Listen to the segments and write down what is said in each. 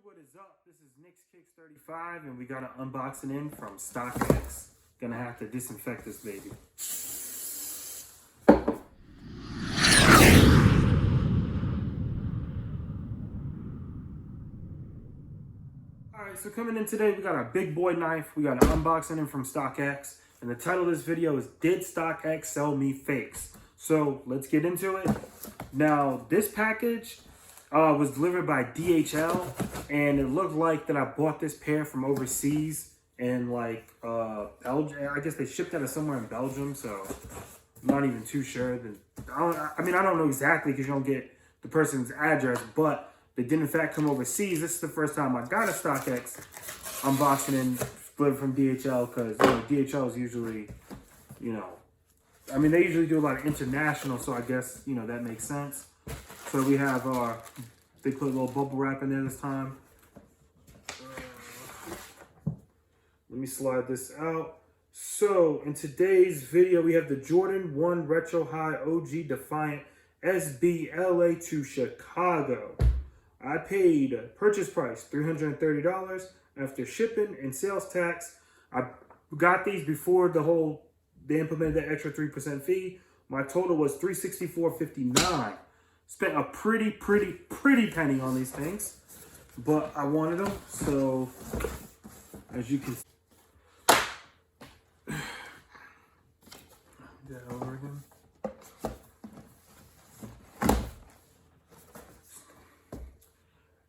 what is up? This is Nick's Kicks 35 and we got an unboxing in from StockX. Gonna have to disinfect this baby. Alright, so coming in today, we got our big boy knife. We got an unboxing in from StockX. And the title of this video is, Did StockX Sell Me Fakes? So let's get into it. Now, this package was delivered by DHL, and it looked like that I bought this pair from overseas in like Belgium. I guess they shipped out of somewhere in Belgium, so I'm not even too sure. I don't know exactly because you don't get the person's address, but they did in fact come overseas. This is the first time I got a StockX unboxing and split from DHL because DHL is usually, they usually do a lot of international, so I guess, that makes sense. So we have they put a little bubble wrap in there this time. Let me slide this out. So in today's video, we have the Jordan 1 Retro High OG Defiant SBLA to Chicago. I paid purchase price $330 after shipping and sales tax. I got these before they implemented that extra 3% fee. My total was $364.59. Spent a pretty penny on these things, but I wanted them, so as you can see, that over again.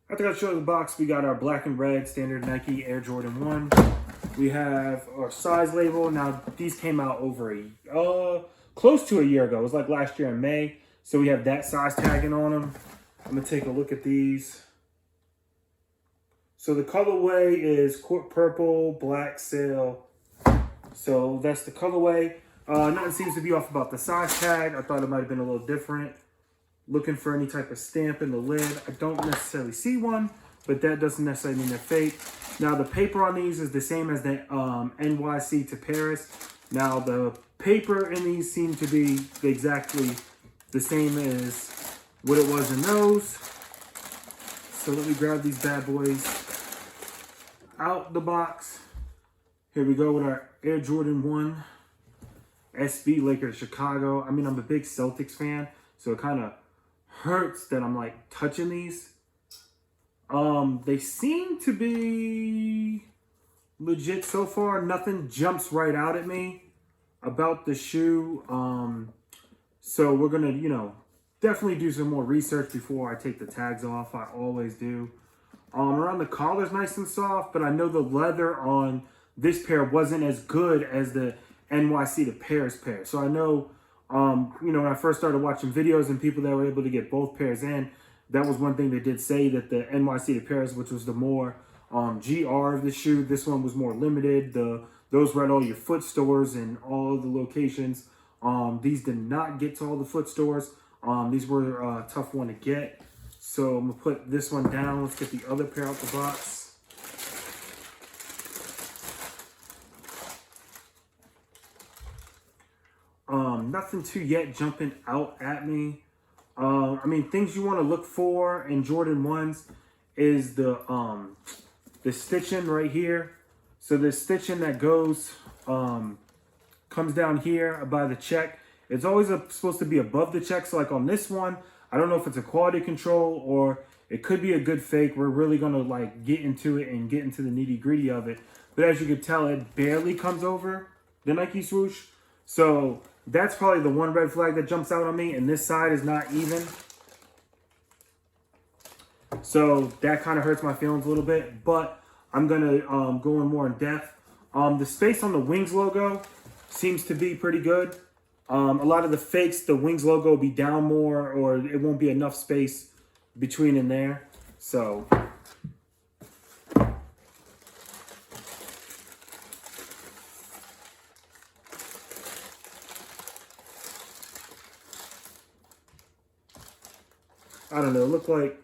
After I show you the box, we got our black and red standard Nike Air Jordan 1. We have our size label. Now, these came out over close to a year ago. It was like last year in May. So we have that size tagging on them. I'm gonna take a look at these. So the colorway is court purple, black sail. So that's the colorway. Nothing seems to be off about the size tag. I thought it might have been a little different. Looking for any type of stamp in the lid. I don't necessarily see one, but that doesn't necessarily mean they're fake. Now the paper on these is the same as the NYC to Paris. Now the paper in these seem to be exactly the same as what it was in those. So let me grab these bad boys out the box. Here we go with our Air Jordan 1 SB Laker to Chicago. I'm a big Celtics fan, so it kind of hurts that I'm like touching these. They seem to be legit so far. Nothing jumps right out at me about the shoe. So we're gonna, definitely do some more research before I take the tags off. I always do. Around the collar's nice and soft, but I know the leather on this pair wasn't as good as the NYC to Paris pair. So I know, when I first started watching videos and people that were able to get both pairs in, that was one thing they did say, that the NYC to Paris, which was the more GR of the shoe, this one was more limited. Those were at all your foot stores and all the locations. These did not get to all the foot stores. These were a tough one to get. So I'm gonna put this one down. Let's get the other pair out the box. Nothing too yet jumping out at me. Things you want to look for in Jordan 1s is the stitching right here. So the stitching that goes, comes down here by the check. It's always supposed to be above the check. So like on this one, I don't know if it's a quality control or it could be a good fake. We're really going to like get into it and get into the nitty gritty of it. But as you can tell, it barely comes over the Nike swoosh. So that's probably the one red flag that jumps out on me. And this side is not even. So that kind of hurts my feelings a little bit. But I'm going to go in more in depth. The space on the Wings logo seems to be pretty good. A lot of the fakes, the Wings logo will be down more, or it won't be enough space between in there. So I don't know, it looked like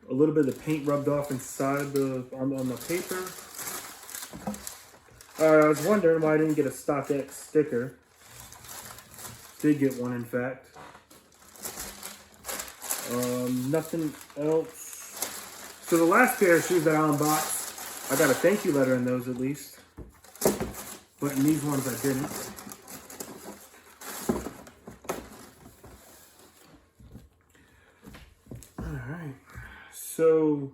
a little bit of the paint rubbed off inside on the paper. I was wondering why I didn't get a StockX sticker. Did get one, in fact. Nothing else So the last pair of shoes that I unboxed, I got a thank you letter in those at least. But in these ones I didn't. Alright. So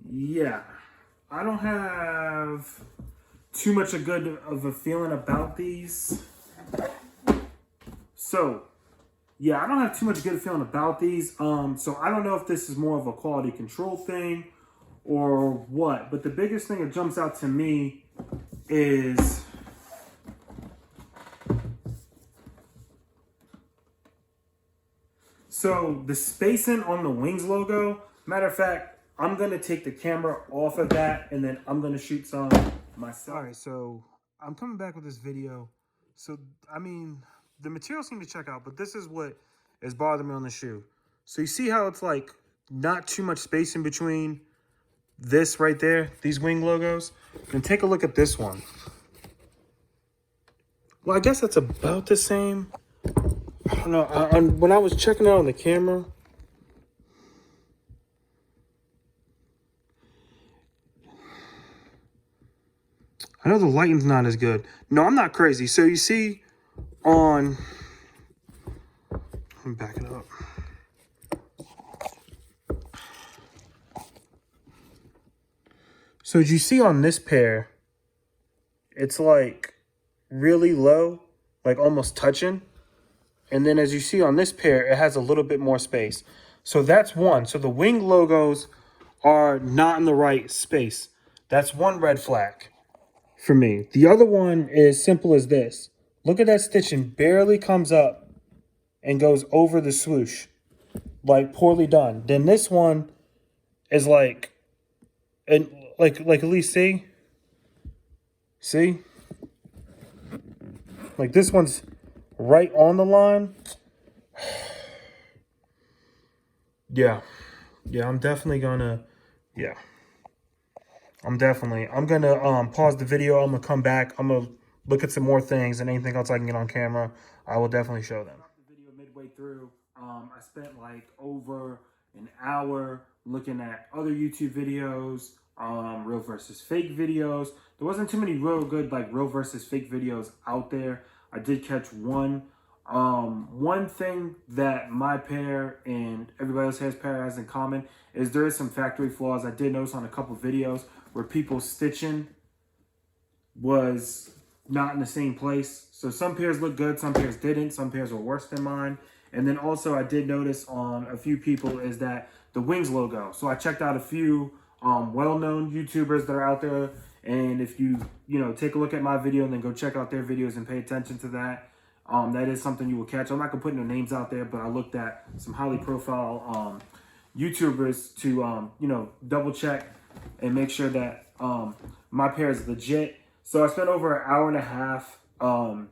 yeah, I don't have too much of a feeling about these. So yeah, I don't have too much good feeling about these. So I don't know if this is more of a quality control thing or what, but the biggest thing that jumps out to me is so the spacing on the Wings logo. Matter of fact, I'm gonna take the camera off of that and then I'm gonna shoot some myself. All right, so I'm coming back with this video. So I mean, the material seemed to check out, but this is what is bothering me on the shoe. So you see how it's like not too much space in between this right there, these Wing logos? And take a look at this one. Well, I guess that's about the same. I don't know. When I was checking out on the camera, I know the lighting's not as good. No, I'm not crazy. So you see on, let me back it up. So as you see on this pair, it's like really low, like almost touching. And then as you see on this pair, it has a little bit more space. So that's one. So the Wing logos are not in the right space. That's one red flag for me. The other one is simple as this. Look at that stitching, barely comes up and goes over the swoosh. Like poorly done. Then this one is like, and like at least see? Like this one's right on the line. Yeah, I'm definitely gonna, I'm gonna pause the video. I'm gonna come back. I'm gonna look at some more things and anything else I can get on camera, I will definitely show them. The video midway through, I spent like over an hour looking at other YouTube videos, real versus fake videos. There wasn't too many real good like real versus fake videos out there. I did catch one. One thing that my pair and everybody else's pair has in common is there is some factory flaws. I did notice on a couple videos where people's stitching was not in the same place. So some pairs look good, some pairs didn't, some pairs were worse than mine. And then also I did notice on a few people is that the Wings logo. So I checked out a few well-known YouTubers that are out there. And if you take a look at my video and then go check out their videos and pay attention to that, that is something you will catch. I'm not gonna put no names out there, but I looked at some highly profile YouTubers to double check and make sure that my pair is legit. So I spent over an hour and a half going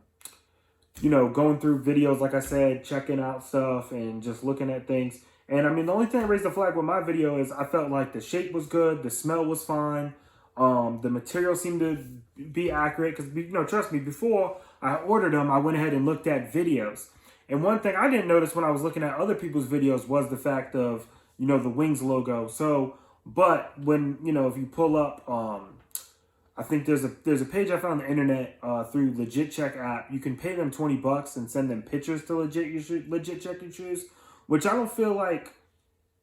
through videos, like I said, checking out stuff and just looking at things. And I mean, the only thing that raised the flag with my video is I felt like the shape was good, the smell was fine, the material seemed to be accurate. Because trust me, before I ordered them, I went ahead and looked at videos. And one thing I didn't notice when I was looking at other people's videos was the fact of the Wings logo. So, but when if you pull up, I think there's a page I found on the internet through Legit Check app. You can pay them $20 and send them pictures to Legit Check your shoes, which I don't feel like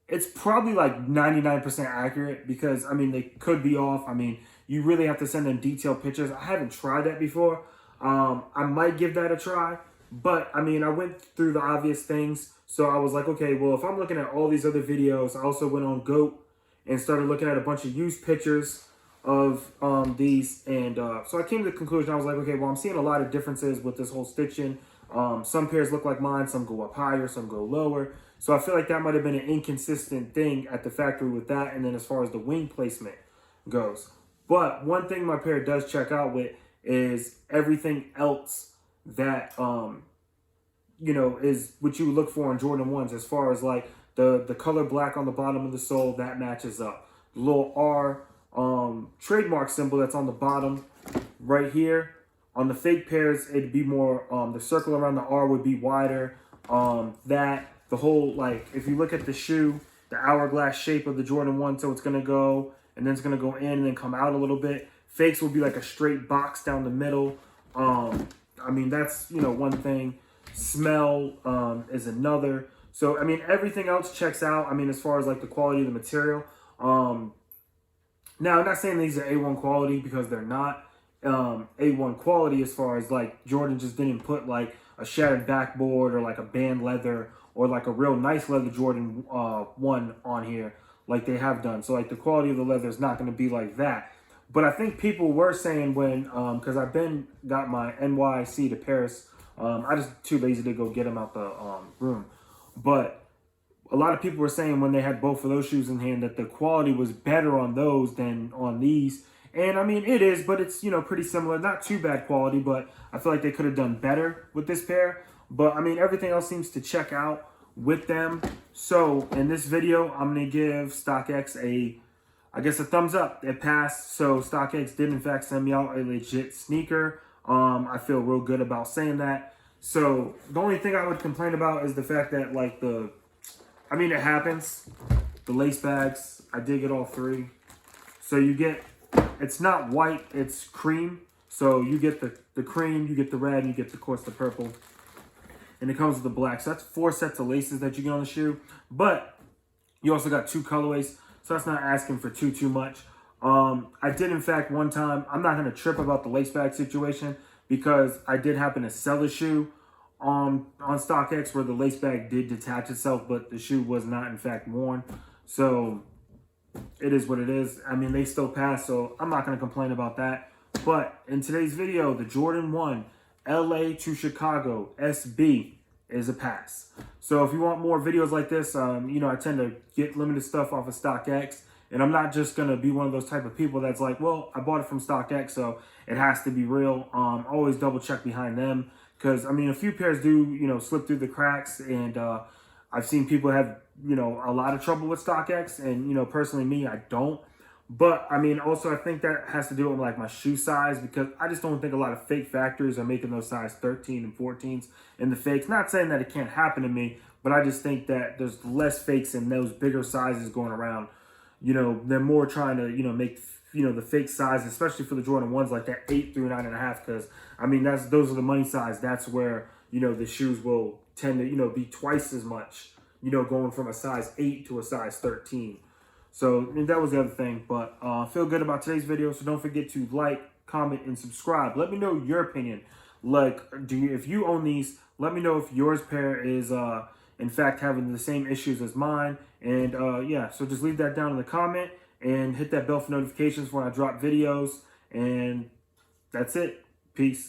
it's probably like 99% accurate because I mean they could be off. I mean you really have to send them detailed pictures. I haven't tried that before. I might give that a try, but I mean I went through the obvious things, so I was like, okay, well if I'm looking at all these other videos, I also went on GOAT and started looking at a bunch of used pictures of these, and so I came to the conclusion. I was like, okay, well I'm seeing a lot of differences with this whole stitching. Some pairs look like mine, some go up higher, some go lower. So I feel like that might have been an inconsistent thing at the factory with that. And then as far as the wing placement goes. But one thing my pair does check out with is everything else that, is what you would look for in Jordan 1s as far as like the color black on the bottom of the sole, that matches up. The little R trademark symbol that's on the bottom right here. On the fake pairs, it'd be more, the circle around the R would be wider. The whole, like, if you look at the shoe, the hourglass shape of the Jordan 1, so it's going to go, and then it's going to go in and then come out a little bit. Fakes will be like a straight box down the middle. I mean, that's, you know, one thing. Smell is another. So, I mean, everything else checks out. I mean, as far as, like, the quality of the material. Now, I'm not saying these are A1 quality because they're not. A1 quality as far as, like, Jordan just didn't put, like, a shattered backboard or, like, a band leather or, like, a real nice leather Jordan 1 on here like they have done. So, like, the quality of the leather is not going to be like that. But I think people were saying when, because I've got my NYC to Paris. I just too lazy to go get them out the room. But a lot of people were saying when they had both of those shoes in hand that the quality was better on those than on these. And I mean, it is, but it's, you know, pretty similar. Not too bad quality, but I feel like they could have done better with this pair. But I mean, everything else seems to check out with them. So in this video, I'm going to give StockX I guess a thumbs up. It passed. So StockX did in fact send me out a legit sneaker. I feel real good about saying that. So the only thing I would complain about is the fact that, like, I mean, it happens. The lace bags, I did get all three. So you get, it's not white, it's cream. So you get the cream, you get the red, and you get, of course, the purple. And it comes with the black. So that's 4 sets of laces that you get on the shoe. But you also got 2 colorways. So that's not asking for too much. I did, in fact, one time, I'm not going to trip about the lace bag situation because I did happen to sell a shoe on StockX where the lace bag did detach itself, but the shoe was not, in fact, worn. So it is what it is. I mean, they still pass, so I'm not going to complain about that. But in today's video, the Jordan 1 LA to Chicago SB is a pass. So if you want more videos like this, you know, I tend to get limited stuff off of StockX. And I'm not just going to be one of those type of people that's like, well, I bought it from StockX, so it has to be real. Always double check behind them. Because, I mean, a few pairs do, you know, slip through the cracks. And I've seen people have, you know, a lot of trouble with StockX. And, you know, personally me, I don't. But, I mean, also I think that has to do with, like, my shoe size. Because I just don't think a lot of fake factories are making those size 13 and 14s in the fakes. Not saying that it can't happen to me. But I just think that there's less fakes in those bigger sizes going around. You know, they're more trying to, you know, make, you know, the fake size, especially for the Jordan 1s, like that 8 through 9.5, because, I mean, those are the money size. That's where, you know, the shoes will tend to, you know, be twice as much, you know, going from a size 8 to a size 13. So, I mean, that was the other thing. But feel good about today's video, so don't forget to like, comment, and subscribe. Let me know your opinion. Like, if you own these, let me know if yours pair is, in fact, having the same issues as mine. And yeah, so just leave that down in the comment and hit that bell for notifications when I drop videos. And that's it. Peace.